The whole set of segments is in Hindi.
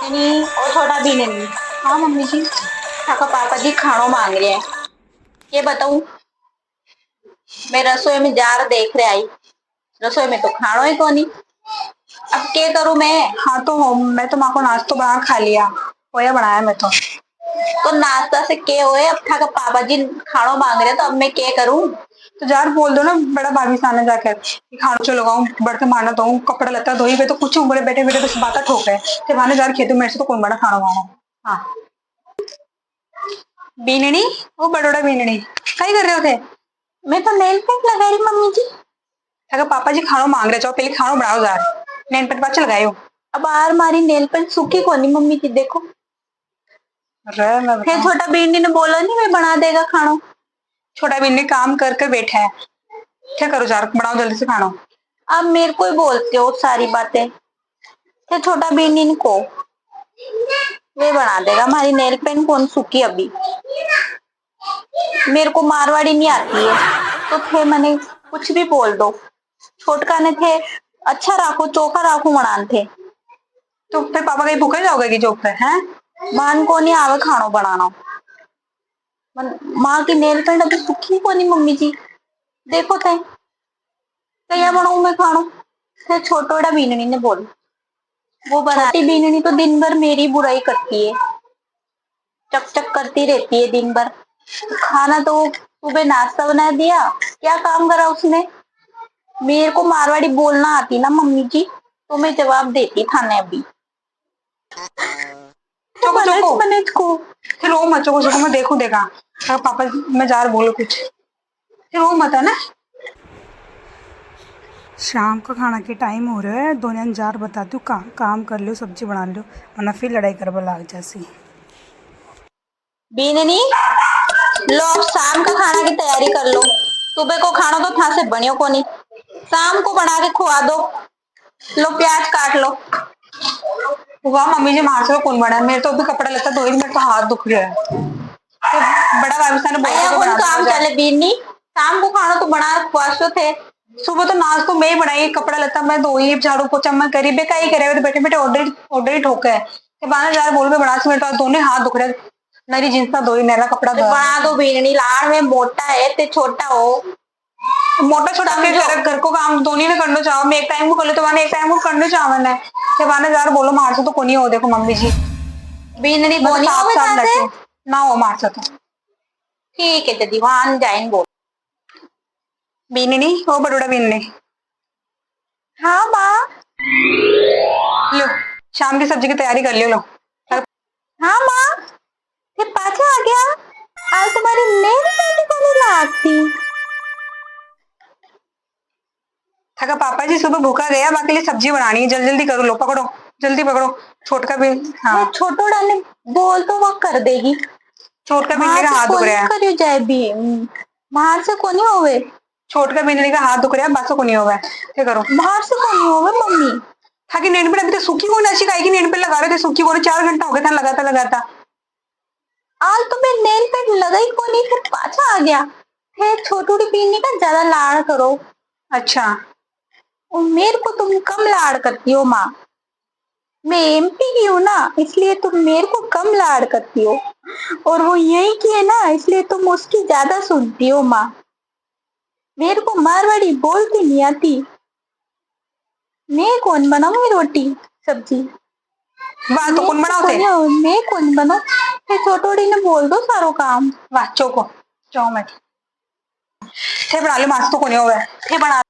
नहीं और छोटा भी नहीं। हाँ मम्मी जी। थाका पापा जी खानो मांग रहे हैं। ये बताऊं, मैं रसोई में जार देख रहे आई, रसोई में तो खानो ही को नहीं। अब क्या करूं मैं? हाँ तो मैं तो माँ को नाश्तो बना खा लिया, पोया बनाया मैं तो नाश्ता से क्या हुए? अब थाका पापा जी खानो मांग रहे हैं तो अब मैं क्या करूं? तो जार बोल दो ना बड़ा भाभी सामने जाकर कि खाना चो लगाऊं, बर्तन मारना दो, कपड़ा लत्ता धोई वे तो कुछ बड़े बैठे बैठे बस बातें ठोक है ते माने जार खेतु मेरे से तो कौन बड़ा खाना वाना। हाँ बीननी, वो बड़ोड़ा बीननी कहीं कर रहे हो थे? मैं तो नेल पेंट लगा रही मम्मी जी। अगर पापा जी खानो मांग रहे, चाहो पहले खानो बनाओ जार, नैन पेट पाच लगायो। अब आर मारी नेल पेंट सूखी को नहीं मम्मी जी, देखो। फिर छोटा बींडी ने बोला नहीं मैं बना देगा खानो। छोटा बीननी काम कर कर बैठा है, क्या करो जार बनाओ जल्दी से खाना। अब मेरे को ही बोलते हो सारी बातें। फिर छोटा बींडी को वे बना देगा, हमारी नेल पेंट कौन सूखी अभी। मेरे को मारवाड़ी नहीं आती है तो थे मैंने कुछ भी बोल दो। छोटका ने थे अच्छा राखो चोखा राखो मनान थे। तो फिर पापा कहीं भूखे जाओगे कि जॉब पे हैं? मान को नहीं आवे खानो बनाना। माँ की नेल पेंट अभी सूखी को नहीं मम्मी जी, देखो थे क्या बनाऊ मैं खानो। फिर छोटोड़ा बीननी ने बोल, वो बनाती बीननी तो दिन भर मेरी बुराई करती है, चक चक करती रहती है दिन भर। खाना तो सुबह नाश्ता बना दिया, क्या काम करा उसने। मेरे को मारवाड़ी बोलना आती ना मम्मी जी, तो मैं जवाब देती थाने अभी। चोको चोको मनज को फिर रो मत, चोको चोको मैं देखूं देखा अगर पापा मैं जार बोलो कुछ, फिर रो मत है ना। शाम का खाना के टाइम हो रहा है, दोनों जार बताती हूँ काम कर लो, सब्जी बना लो, वरना फिर लड़ाई करवा लाग जैसी। बीननी लो अब शाम का खाना की तैयारी कर लो। सुबह को खाना तो था से बनियो को नहीं, शाम को बना के खुआ दो। लो प्याज काट लो। वाह मम्मी जी मार से कौन बना, मेरे तो अभी कपड़ा लगता धोई, मेरे तो हाथ दुख रहा है। तो बड़ा भाभी साहब ने बोला तो कौन बना काम चले बीनी, शाम को खाना तो बना खुआशो थे। सुबह तो नाश तो मैं ही बनाई, कपड़ा लता मैं धोई, झाड़ू पोछा मैं करी, बेका ही करे तो बैठे बैठे ऑर्डर ऑर्डर ही ठोका है। ते बाना जार बोल के बना से मेरे तो दोनों हाथ दुख रहे, नरी जींस ना धोई नैला कपड़ा धोया। बना दो बीननी, लाड़ में मोटा है ते छोटा हो। मोटा छोटा के घर को काम दोनों ने करना चाहो, मैं एक टाइम को कर लो तो माने एक टाइम को करना चाहो ने ते बाना जार बोलो मार से तो कोनी हो, देखो मम्मी जी बीननी बस बोनी साफ हो साफ बता दे। लगे ना हो मार से तो। ठीक है दीदी वहां जाइन बोल। बीननी हो बड़ोड़ा बीननी, हाँ माँ। लो शाम की सब्जी की तैयारी कर लियो लो। हाँ माँ, फिर पाछा आ गया। आज तुम्हारी नेल पेंट को नहीं लागती। थका पापा जी सुबह भूखा गया, बाकी लिए सब्जी बनानी है, जल्दी जल्दी करो, लो पकड़ो जल्दी पकड़ो। छोटका भी हाँ छोटो डाले बोल तो वो कर देगी। छोटका बिल्ली बाहर का से हाथ दुख कोनी रहा है, करियो जाए भी, बाहर से कोनी होवे। छोटका बिल्ली का हाथ दुख रहा है, बस को नहीं होगा क्या करो। बाहर से कोनी होवे मम्मी। ताकि नेट पे अभी तो सूखी को अच्छी खाएगी, नेट पे लगा रहे थे सूखी को 4 घंटा हो गया था लगाता लगाता। आज तो मैं नेल पेंट लगा ही कोनी, फिर पाछा आ गया। फिर छोटू पीने का ज्यादा लाड़ करो। अच्छा और मेरे को तुम कम लाड़ करती हो माँ, मैं एमपी की हूँ ना, इसलिए तुम मेरे को कम लाड़ करती हो। और वो यही की है ना, इसलिए तुम उसकी ज्यादा सुनती हो माँ। मेरे को मारवाड़ी बोलती नहीं आती। मैं कौन बनाऊंगी रोटी सब्जी। वाह तो कौन बनाओ थे, मैं कौन बनाऊ, फिर छोटोड़ी ने बोल दो सारो काम। वाह चौको चौ मिनट थे बना लो, मास तो को नहीं होगा थे बना।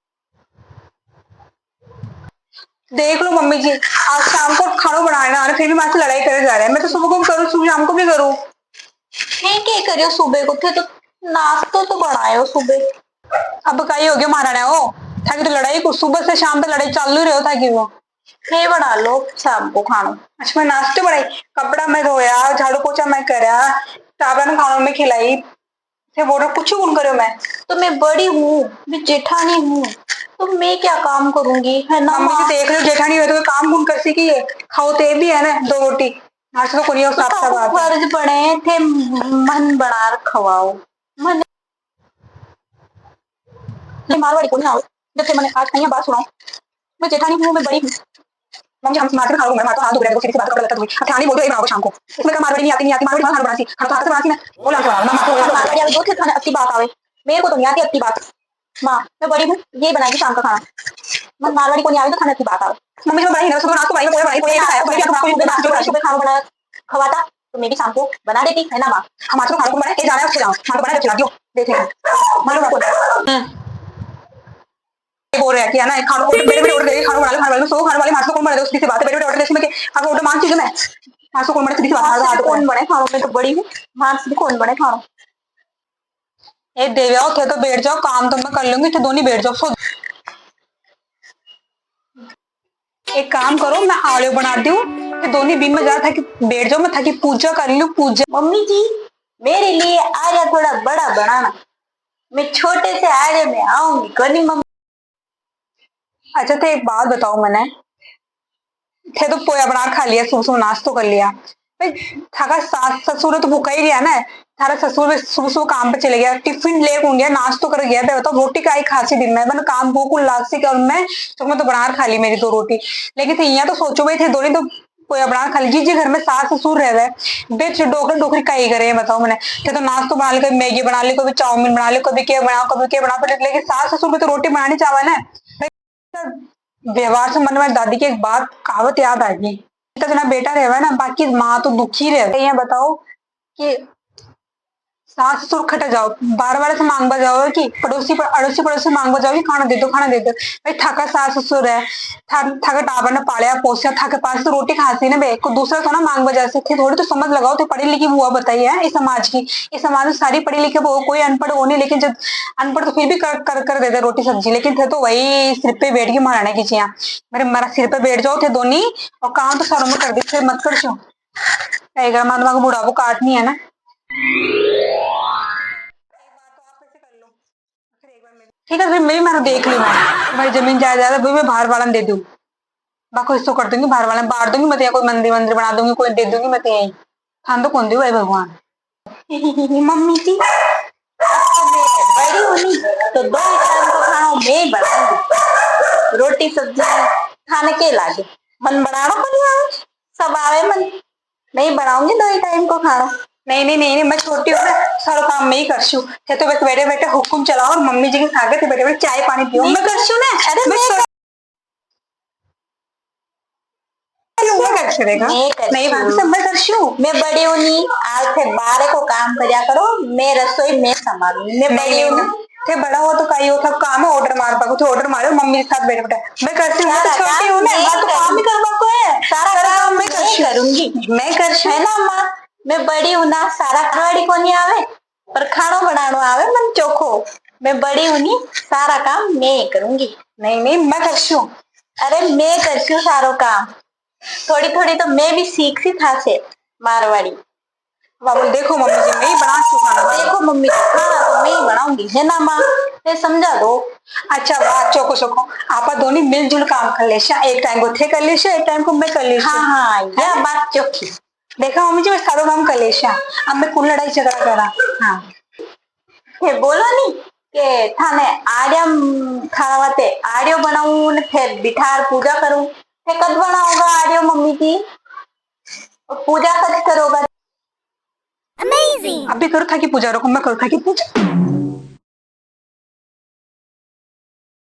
देख लो मम्मी जी आज शाम को खाना बनाना है, फिर भी माँ से लड़ाई करे जा रहे हैं। मैं तो सुबह को भी करूँ शाम को भी करूँ। मैं क्या करियो सुबह को, थे तो नाश्तो तो बनायो सुबह। अब कहीं हो गया महाराणा हो था कि तो लड़ाई को सुबह से शाम तक लड़ाई चालू ही रहो था कि वो। थे बना लो शाम को खाना। अच्छा मैं नाश्ते बनाई, कपड़ा मैं धोया, झाड़ू पोछा मैं करा, टाबरा ने खाना में खिलाई, फिर बोल रहा कुछ कौन करो मैं। तो मैं बड़ी हूँ, मैं जेठानी हूँ, तो मैं क्या काम करूंगी है ना मम्मी माँ। जी देख लो जेठानी हो तो काम कौन कर सी है, खाओ ते भी है ना 2 रोटी नाश्ते तो कुछ तो साफ साफ बात है। फर्ज पड़े थे मन बना खवाओ। मन मारवाड़ी को नहीं आओ, जब से मैंने आज कहीं बात सुनाओ। मैं जेठानी हूँ, मैं बड़ी हूँ, मम्मी हम मार्केट में खाओ, मैं तो हाथ धो रहा है, सीधी सी बात, कपड़ा लता धोई, अब ध्यान नहीं बोल रही बनाओ शाम को, इसमें का मारवाड़ी नहीं आती, मारवाड़ी खाना बनाती, खाना तो हाथ से बनाती मैं, बोला तो मैं मारवाड़ी आवे दो थे खाने अच्छी बात आवे, मेरे को तो नहीं आती अच्छी बात। माँ मैं बड़ी हूँ, ये बनाएगी शाम का खाना। मैं मारवाड़ी को नहीं आवे तो खाना अच्छी बात आवे। मम्मी जो बनाई ना सुबह नाश्ता बनाई, पोहे खाया, सुबह खाना बनाया खवाता तो मैं भी शाम को बना देती है ना माँ। हम आज तो खाना को बनाए, जाना है उसके जाओ, खाना बनाए खिला दियो, देखेंगे मालूम है बोल रहा है कि है ना खाना बेटे बेटे ऑर्डर दे, खाना बना लो, सो खाने वाले मास्टर कौन बना दे, उसकी बात है, बेटे बेटे ऑर्डर दे, अब ऑर्डर मान चीज मैं मास्टर कौन बने, सीधी सी बात है, कौन बने खानो, मैं तो बड़ी हूँ, मार्क्स भी कौन बने खानो। ए देव्या उठे तो बैठ जाओ, काम तो मैं कर लूंगी, तो दोनों बैठ जाओ, सो एक काम करो, मैं आलू बना दूं, फिर दोनों बीम में जा था कि बैठ जाओ, मैं था कि पूजा कर लूं, पूजा। मम्मी जी मेरे लिए आर्या थोड़ा बड़ा बनाना, मैं छोटे से आर्य में आऊंगी कनी मम्मी। अच्छा तो एक बात बताओ, मैंने थे तो पोया बना खा लिया, सुबह सुबह नाश्ता कर लिया, भाई थाका सास ससुर तो भूखा ही गया ना, थारा ससुर भी सुबह सुबह काम पे चले गया, टिफिन लेक हो गया, नाश्तो कर गया, बताओ रोटी का ही खासी दिन में मैंने काम भूख लाग सी, और मैं तो बना खा ली मेरी 2 रोटी, लेकिन थे यहाँ तो सोचो भाई थे दोनों तो पोया बना खा ली, जिस घर में सास ससुर रह गए बेच डोकरी डोकरी का ही करे, बताओ मैंने थे तो नाश्तो बना ली, कभी मैगी बना ली, कभी चाउमीन बना ली, कभी क्या बनाओ कभी क्या बनाओ, लेकिन सास ससुर में तो रोटी बनानी चाहे ना। व्यवहार से मन में दादी की एक बात कहावत याद आ गई, तो जना बेटा रहे ना बाकी माँ तो दुखी रहे, ये बताओ कि सास ससुर खट जाओ, बार बार से मांगवा जाओ कि अड़ोसी पड़ोसी मांगवा जाओ कि खाना दे दो खाना दे दो, भाई थाका सास ससुर है, थाका टाबर ने पालिया पोसिया, थाके पास तो रोटी खाती ना बे को दूसरा तो ना मांगवा जा सकते, थोड़ी तो समझ लगाओ, तो पढ़ी लिखी बुआ बताई है इस समाज की, इस समाज में सारी पढ़ी लिखी वो कोई अनपढ़ हो नहीं, लेकिन जब अनपढ़ तो फिर भी कर देते रोटी सब्जी, लेकिन थे तो वही सिर पे बैठ के महाराने की चिया, मेरा सिर पे बैठ जाओ थे दोनों, और काम तो सरों में कर दी, फिर मत कर छो कहेगा माँ को बुढ़ापो काटनी है ना। ठीक है फिर मैं देख ली, मैं तुम्हारी जमीन जायदाद है मैं बाहर वाला दे दूँ, बाको हिस्सों कर दूंगी, बाहर वाला बांट दूंगी, मैं तो कोई मंदिर मंदिर बना दूंगी, कोई दे दूंगी, मैं तो यही खान तो कौन दी भाई भगवान। मम्मी जी बड़ी होनी तो 2 टाइम को खाना मैं ही बनाऊंगी, रोटी सब्जी खाने के लागे मन बनाना को नहीं आवे, सब आवे मन नहीं बनाऊंगी 2 टाइम को खाना। नहीं मैं छोटी हूँ ना, सारा काम मैं ही करशू, थे तो बस बैठे बैठे हुक्म चलाओ, और मम्मी जी के सागे थे बैठे बैठे चाय पानी पियो, मैं करशू ना, अरे मैं मैं बड़ी हूँ आज से 12 को काम करया करो, मैं रसोई मैं संभालूंगी, मैं बड़ी हूँ थे बड़ा हो तो कहीं हो सब काम है, ऑर्डर मार पाओ, ऑर्डर मारो मम्मी के साथ बैठे बैठे मैं करती हूँ, तो छोटी हूँ ना तो काम ही करवा को है, सारा काम मैं करूंगी, मैं करशू है ना माँ, मैं बड़ी हूँ ना, सारा खड़ी को नहीं आवे पर खाना बनाना आवे मन चोखो, मैं बड़ी हूँ नी सारा काम मैं करूंगी। नहीं मैं करशू, अरे मैं करशू सारो काम, थोड़ी थोड़ी तो मैं भी सीख सी था से मारवाड़ी। बाबू देखो मम्मी जी मैं ही बना खाना, देखो मम्मी खाना तो मैं ही बनाऊंगी है ना माँ, ये समझा दो। अच्छा बात चौको चौको आप दोनों मिलजुल काम कर ले, एक टाइम को थे कर ले, एक टाइम को मैं कर ले। हाँ यह बात चौकी, देखा मम्मी जी मैं सारो काम कर ले, अब मैं कुल लड़ाई झगड़ा करा। हाँ फिर बोलो नहीं के थाने आर्य खाना वाते आर्यो बनाऊं ने फिर बिठार पूजा करूं, फिर कद बनाओगा आर्यो मम्मी जी, और पूजा कद करोगा। अमेजिंग, अभी करो था कि पूजा, रोको मैं करो था कि पूजा।